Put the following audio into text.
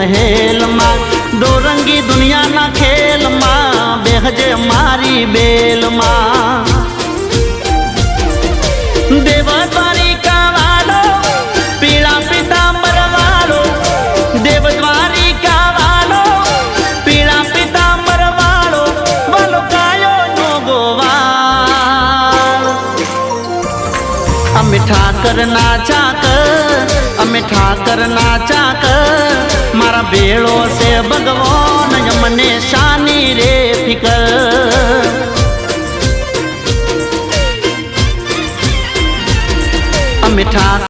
મહેલ માં દોરંગી દુનિયાના ખેલ માં બેહજે મારી બેલ માં દેવ દ્વારિકા વાળો પીળા પીતાંબર વાળો દેવ દ્વારિકા વાળો પીળા પીતાંબર વાળો બોલો કાયો નો ગોવાળ અમે ઠાકર ના ચાકર અમે ઠાકર ના ચાકર મારા બેળો છે ભગવાન મને શાની રે ફિકર અમે ઠાકર